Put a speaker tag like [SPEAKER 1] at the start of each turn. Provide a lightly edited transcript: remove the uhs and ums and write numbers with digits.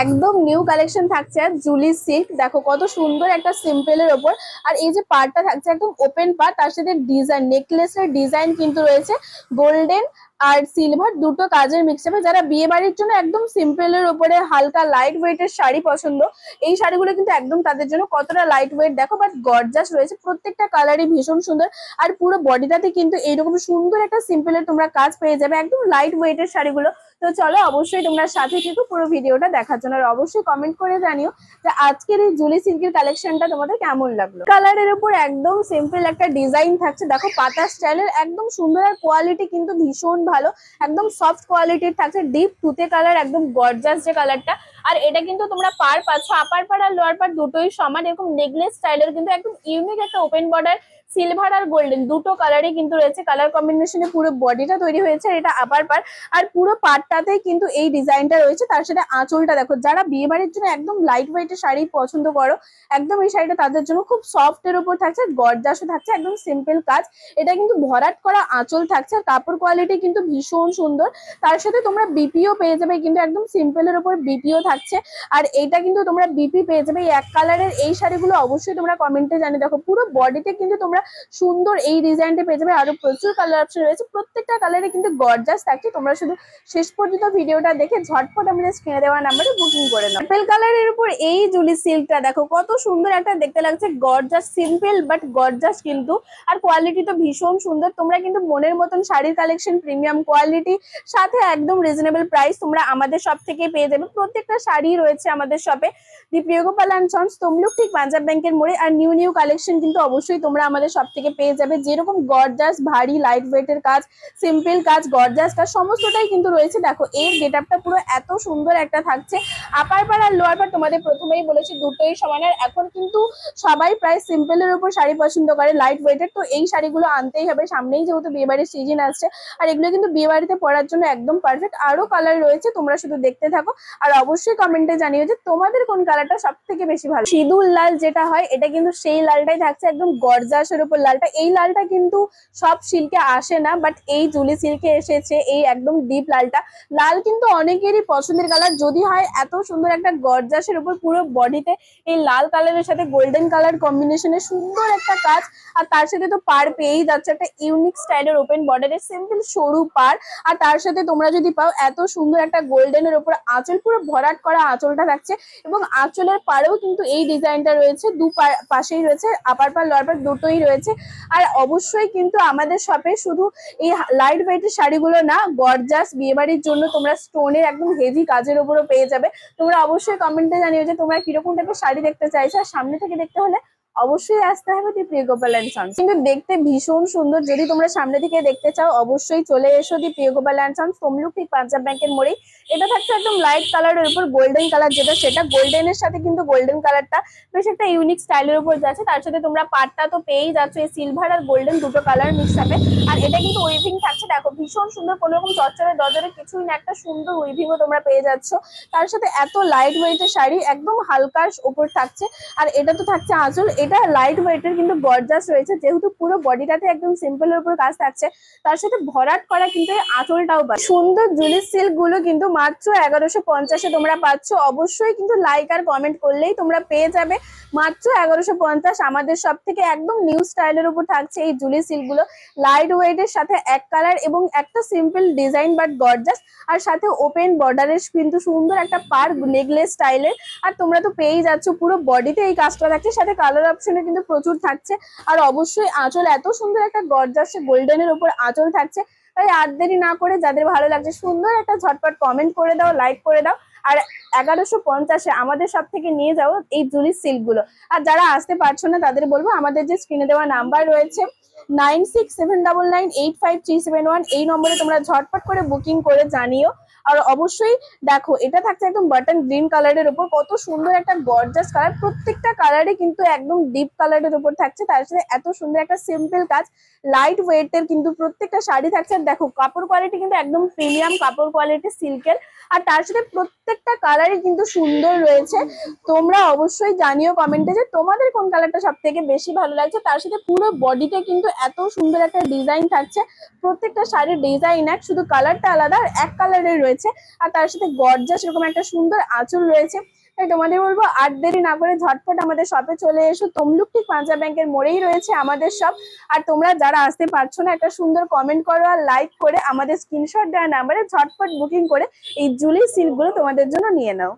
[SPEAKER 1] একদম new collection থাকছে আর Julie silk, দেখো কত সুন্দর একটা সিম্পলের ওপর। আর এই যে পার্টটা থাকছে একদম ওপেন পার্ট, তার সাথে ডিজাইন নেকলেসের ডিজাইন কিন্তু রয়েছে গোল্ডেন আর সিলভার দুটো কাজের মিক্সআপে। যারা বিয়ে বাড়ির জন্য একদম সিম্পলের উপরে হালকা লাইট ওয়েটের শাড়ি পছন্দ, এই শাড়িগুলো কিন্তু একদম তাদের জন্য। কতটা লাইট ওয়েট দেখো, বাট গর্জাস রয়েছে, প্রত্যেকটা কালারই ভীষণ সুন্দর। আর পুরো বডিটাতে কিন্তু এইরকম সুন্দর একটা সিম্পলের তোমরা কাজ পেয়ে যাবে, একদম লাইট ওয়েটের শাড়িগুলো। তো চলো অবশ্যই তোমরা সাথে থেকো পুরো ভিডিওটা দেখার জন্য। আর অবশ্যই কমেন্ট করে জানিও যে আজকের এই জুলি সিল্কের কালেকশনটা তোমাদের কেমন লাগলো। কালারের উপর একদম সিম্পল একটা ডিজাইন থাকছে, দেখো পাতা স্টাইলের, একদম সুন্দর। আর কোয়ালিটি কিন্তু ভীষণ ভালো, একদম সফট কোয়ালিটির থাকছে, ডিপ তুতে কালার, একদম গর্জাস যে কালারটা। আর এটা কিন্তু তোমরা পার পাচ্ছ, আপার পার আর লোয়ার পার দুটোই সমান। এরকম নেকলেস স্টাইলের কিন্তু একদম ইউনিক একটা ওপেন বর্ডার সিলভার আর গোল্ডেন দুটো কালারই কিন্তু রয়েছে। কালার কম্বিনেশনে পুরো বডিটা তৈরি হয়েছে, এটা আপার পার। আর পুরো পাটটাতে কিন্তু এই ডিজাইনটা রয়েছে, তার সাথে আঁচলটা দেখো। যারা বিয়ে বাড়ির জন্য একদম লাইট ওয়েটের শাড়ি পছন্দ করো, একদম এই শাড়িটা তাদের জন্য খুব সফট এর উপর থাকছে, গর্জাসও থাকছে, একদম সিম্পল কাজ। এটা কিন্তু ভরাট করা আঁচল থাকছে, আর কাপড় কোয়ালিটি কিন্তু ভীষণ সুন্দর। তার সাথে তোমরা বিপিও পেয়ে যাবে, কিন্তু একদম সিম্পলের উপর বিপিও থাকছে। আর এইটা কিন্তু তোমরা বিপি পেয়ে যাবে। এই এক কালারের এই শাড়িগুলো অবশ্যই তোমরা কমেন্টে জানিয়ে। দেখো পুরো বডিতে কিন্তু তোমরা সুন্দর এই ডিজাইনটা পেয়ে যাবে, আরো প্রচুর কালার অপশন রয়েছে, প্রত্যেকটা কালারে কিন্তু গর্জাস থাকছে। তোমরা শুধু শেষ পর্যন্ত ভিডিওটা দেখে ঝটপট আমাদের স্ক্রিনে দেওয়া নাম্বারে বুকিং করে নাও। পার্পল কালারের উপর এই জুলি সিল্কটা দেখো কত সুন্দর একটা দেখতে লাগছে, গর্জাস, সিম্পল বাট গর্জাস কিন্তু। আর কোয়ালিটি তো ভীষণ সুন্দর। তোমরা কিন্তু মনের মতন শাড়ির কালেকশন, প্রিমিয়াম কোয়ালিটি, সাথে একদম রিজনেবল প্রাইস তোমরা আমাদের শপ থেকে পেয়ে যাবে। প্রত্যেকটা শাড়ি রয়েছে আমাদের শপে, দি প্রিয়গোপাল অ্যান্ড সন্স, তমলুক, ঠিক পাঞ্জাব ব্যাংকের মোড়ে। আর নিউ নিউ কালেকশন কিন্তু অবশ্যই তোমরা আমাদের শপ থেকে পেয়ে যাবে। যেরকম গর্জাস, ভারী, লাইট ওয়েটের কাজ, সিম্পল কাজ, গর্জাস কাজ, সমস্তটাই কিন্তু রয়েছে। দেখো এর গেটআপটা পুরো এত সুন্দর একটা থাকছে। আপার পার আর লোয়ার পার তোমাদের প্রথমেই বলেছি দুটোই সমান। আর এখন কিন্তু সবাই প্রায় সিম্পলের উপর শাড়ি পছন্দ করে, লাইট ওয়েটের। তো এই শাড়িগুলো আনতেই হবে, সামনেই যেহেতু বিয়ে বাড়ির সিজন আসছে। আর এগুলো কিন্তু বিয়ে বাড়িতে পরার জন্য একদম পারফেক্ট। আরো কালার রয়েছে, তোমরা শুধু দেখতে থাকো। আর অবশ্যই কমেন্টে জানিও যে তোমাদের কোন কালারটা সব থেকে বেশি ভালো। সিঁদুর লাল যেটা হয়, এটা কিন্তু সেই লালটাই থাকছে, একদম গর্জাসের উপর লালটা। এই লালটা কিন্তু সব সিল্কে আসে না, বাট এই জুলি সিল্কে এসেছে এই একদম ডিপ লালটা। লাল কিন্তু অনেকেরই পছন্দের কালার, যদি হয় এত সুন্দর একটা গর্জাসের উপর পুরো বডিতে এই লাল কালারের সাথে গোল্ডেন কালার কম্বিনেশনে সুন্দর একটা কাজ। আর তার সাথে তো পার পেয়েই যাচ্ছে একটা ইউনিক স্টাইলের ওপেন বর্ডারের সিম্পল সরু পার। আর তার সাথে তোমরা যদি পাও এত সুন্দর একটা গোল্ডেনের উপর আঁচল, পুরো ভরাট করা আঁচলটা থাকছে। এবং আঁচলের পাড়েও কিন্তু এই ডিজাইনটা রয়েছে, পাশেই রয়েছে, আপার পার লোয়ার পার দুটোই রয়েছে। আর অবশ্যই কিন্তু আমাদের শপে শুধু এই লাইট ওয়েটের শাড়িগুলো না, গর্জাস বিয়েবাড়ির জন্য তোমরা স্টোনের একদম হেভি কাজের উপরও পেয়ে যাবে। তোমরা অবশ্যই কমেন্টে জানিও যে তোমরা কিরকম টাইপের শাড়ি দেখতে চাইছো। আর সামনে থেকে দেখতে হলে অবশ্যই আসতে হবে দি প্রিয়গোপাল অ্যান্ড সন্স। কিন্তু দেখতে ভীষণ সুন্দর, যদি তোমরা সামনে থেকে দেখতে চাও অবশ্যই চলে এসো দি প্রিয়গোপাল অ্যান্ড সন্স, তমলুক, ঠিক পাঞ্জাব ব্যাংকের মোড়েই। এটা থাকছে একদম লাইট কালারের উপর গোল্ডেন কালার, যেটা সেটা গোল্ডেনের সাথে কিন্তু গোল্ডেন কালারটা বেশ একটা ইউনিক স্টাইলের উপর যাচ্ছে। তার সাথে তোমরা পাটটা তো পেয়েই যাচ্ছ এই সিলভার আর গোল্ডেন দুটো কালার মিক্সআপে। আর এটা কিন্তু উইভিং থাকছে, দেখো ভীষণ সুন্দর, কোনো রকম চচ্চড়ে দরজরে কিছুই না, একটা সুন্দর উইভিংও তোমরা পেয়ে যাচ্ছ। তার সাথে এত লাইট ওয়েটের শাড়ি, একদম হালকার উপর থাকছে। আর এটা তো থাকছে আঁচল, এটা লাইট ওয়েটের কিন্তু গর্জাস রয়েছে, যেহেতু পুরো বডিটাতে একদম সিম্পলের উপর কাজ থাকছে। তার সাথে ভরাট করা কিন্তু এই আঁচলটাও সুন্দর। জুলি সিল্ক গুলো কিন্তু মাত্র 1150-এ তোমরা পাচ্ছ। অবশ্যই কিন্তু লাইক আর কমেন্ট করলেই তোমরা পেয়ে যাবে মাত্র 1150 আমাদের সব থেকে। একদম নিউ স্টাইলের উপর থাকছে এই জুলি সিল্ক গুলো, লাইট ওয়েটের সাথে এক কালার এবং একটা সিম্পল ডিজাইন বাট গর্জাস। আর সাথে ওপেন বর্ডারের কিন্তু সুন্দর একটা পার নেকলেস স্টাইলের। আর তোমরা তো পেয়েই যাচ্ছ, পুরো বডিতে এই কাজটা থাকছে, সাথে কালার অপশনে কিন্তু প্রচুর থাকছে। আর অবশ্যই আঁচল এত সুন্দর একটা গর্জাস গোল্ডেনের উপর আঁচল থাকছে। তাই আর দেরি না করে যাদের ভালো লাগছে সুন্দর একটা ঝটপট কমেন্ট করে দাও, লাইক করে দাও। আর 1150-এ আমাদের সব থেকে নিয়ে যাও এই জুলি সিল্ক গুলো। আর যারা আসতে পারছো না তাদের বলবো আমাদের যে স্ক্রিনে দেওয়া নাম্বার রয়েছে 9679985371, এই নম্বরে তোমরা ঝটপট করে বুকিং করে জানিও। আর অবশ্যই দেখো এটা থাকছে একদম বাটন গ্রিন কালারের উপর, কত সুন্দর একটা গর্জাস কালার। প্রত্যেকটা কালারে কিন্তু একদম ডিপ কালারের উপর থাকছে, তার সাথে এত সুন্দর একটা সিম্পল কাজ, লাইট ওয়েটের কিন্তু প্রত্যেকটা শাড়ি থাকছে। দেখো কাপড় কোয়ালিটি কিন্তু একদম প্রিমিয়াম কাপড় কোয়ালিটি সিল্কের। আর তার সাথে প্রত্যেকটা কালারই কিন্তু সুন্দর রয়েছে। তোমরা অবশ্যই জানিও কমেন্টে যে তোমাদের কোন কালারটা সব থেকে বেশি ভালো লাগছে। তার সাথে পুরো বডিতে কিন্তু এত সুন্দর একটা ডিজাইন থাকছে, প্রত্যেকটা শাড়ির ডিজাইন এক, শুধু কালারটা আলাদা আর এক কালারের রয়েছে। রয়েছে আর তার সাথে গর্জাস এরকম একটা সুন্দর আঁচল রয়েছে। তাই তোমাদের বলবো আর দেরি না করে ঝটপট আমাদের শপে চলে এসো। তমলুক ঠিক পাঞ্জাব ব্যাংকের মোড়েই রয়েছে আমাদের শপ। আর তোমরা যারা আসতে পারছো না একটা সুন্দর কমেন্ট করো আর লাইক করে আমাদের স্ক্রিনশট দেওয়া নাম্বারে ঝটপট বুকিং করে এই জুলি সিল্ক গুলো তোমাদের জন্য নিয়ে নাও।